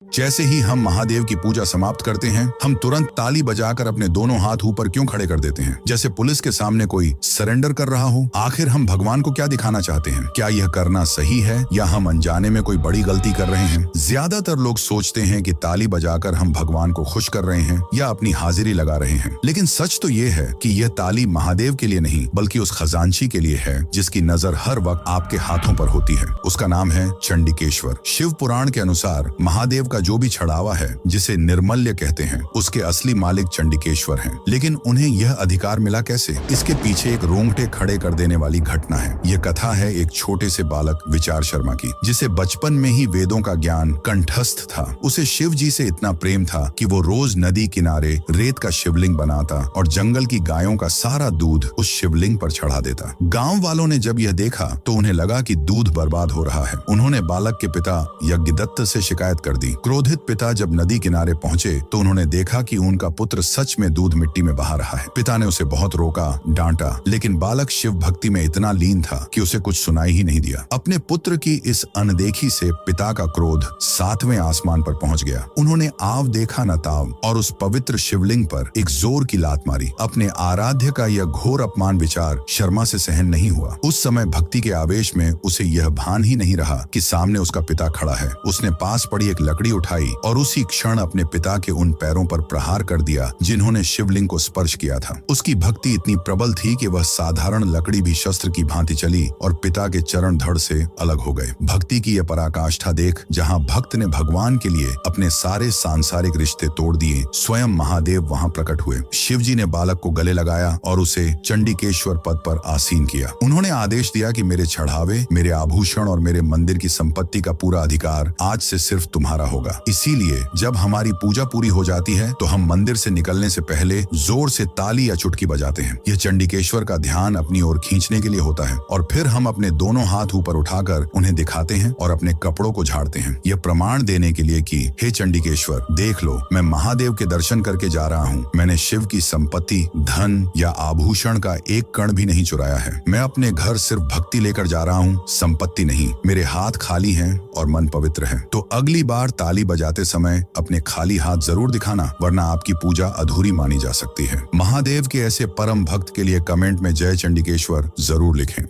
जैसे ही हम महादेव की पूजा समाप्त करते हैं, हम तुरंत ताली बजाकर अपने दोनों हाथ ऊपर क्यों खड़े कर देते हैं, जैसे पुलिस के सामने कोई सरेंडर कर रहा हो। आखिर हम भगवान को क्या दिखाना चाहते हैं? क्या यह करना सही है या हम अनजाने में कोई बड़ी गलती कर रहे हैं? ज्यादातर लोग सोचते हैं कि ताली बजाकर हम भगवान को खुश कर रहे हैं या अपनी हाजिरी लगा रहे हैं, लेकिन सच तो ये है कि यह ताली महादेव के लिए नहीं बल्कि उस खजांची के लिए है जिसकी नजर हर वक्त आपके हाथों पर होती है। उसका नाम है चंडिकेश्वर। शिव पुराण के अनुसार महादेव का जो भी छड़ावा है, जिसे निर्मल्य कहते हैं, उसके असली मालिक चंडिकेश्वर हैं। लेकिन उन्हें यह अधिकार मिला कैसे? इसके पीछे एक रोंगटे खड़े कर देने वाली घटना है। यह कथा है एक छोटे से बालक विचार शर्मा की, जिसे बचपन में ही वेदों का ज्ञान कंठस्थ था। उसे शिव जी से इतना प्रेम था कि वो रोज नदी किनारे रेत का शिवलिंग बनाता और जंगल की गायों का सारा दूध उस शिवलिंग पर चढ़ा देता। गांव वालों ने जब यह देखा तो उन्हें लगा कि दूध बर्बाद हो रहा है। उन्होंने बालक के पिता यज्ञदत्त से शिकायत कर दी। क्रोधित पिता जब नदी किनारे पहुंचे तो उन्होंने देखा कि उनका पुत्र सच में दूध मिट्टी में बहा रहा है। पिता ने उसे बहुत रोका, डांटा, लेकिन बालक शिव भक्ति में इतना लीन था कि उसे कुछ सुनाई ही नहीं दिया। अपने पुत्र की इस अनदेखी से पिता का क्रोध 7वें आसमान पर पहुंच गया। उन्होंने आव देखा न ताव और उस पवित्र शिवलिंग पर एक जोर की लात मारी। अपने आराध्य का यह घोर अपमान विचार शर्मा से सहन नहीं हुआ। उस समय भक्ति के आवेश में उसे यह भान ही नहीं रहा कि सामने उसका पिता खड़ा है। उसने पास पड़ी एक लकड़ी उठाई और उसी क्षण अपने पिता के उन पैरों पर प्रहार कर दिया जिन्होंने शिवलिंग को स्पर्श किया था। उसकी भक्ति इतनी प्रबल थी कि वह साधारण लकड़ी भी शस्त्र की भांति चली और पिता के चरण धड़ से अलग हो गए। भक्ति की यह पराकाष्ठा देख जहां भक्त ने भगवान के लिए अपने सारे सांसारिक रिश्ते तोड़ दिए, स्वयं महादेव वहां प्रकट हुए। शिव जी ने बालक को गले लगाया और उसे चंडिकेश्वर पद पर आसीन किया। उन्होंने आदेश दिया कि मेरे चढ़ावे, मेरे आभूषण और मेरे मंदिर की संपत्ति का पूरा अधिकार आज से सिर्फ तुम्हारा होगा। इसीलिए जब हमारी पूजा पूरी हो जाती है तो हम मंदिर से निकलने से पहले जोर से ताली या चुटकी बजाते हैं। यह चंडिकेश्वर का ध्यान अपनी ओर खींचने के लिए होता है और फिर हम अपने दोनों हाथ ऊपर उठाकर उन्हें दिखाते हैं और अपने कपड़ों को झाड़ते हैं। यह प्रमाण देने के लिए कि हे चंडिकेश्वर, देख लो, मैं महादेव के दर्शन करके जा रहा हूँ। मैंने शिव की संपत्ति, धन या आभूषण का एक कण भी नहीं चुराया है। मैं अपने घर सिर्फ भक्ति लेकर जा रहा हूँ, संपत्ति नहीं। मेरे हाथ खाली हैं और मन पवित्र है। तो अगली बार ताली बजाते समय अपने खाली हाथ जरूर दिखाना, वरना आपकी पूजा अधूरी मानी जा सकती है। महादेव के ऐसे परम भक्त के लिए कमेंट में जय चंडिकेश्वर जरूर लिखें।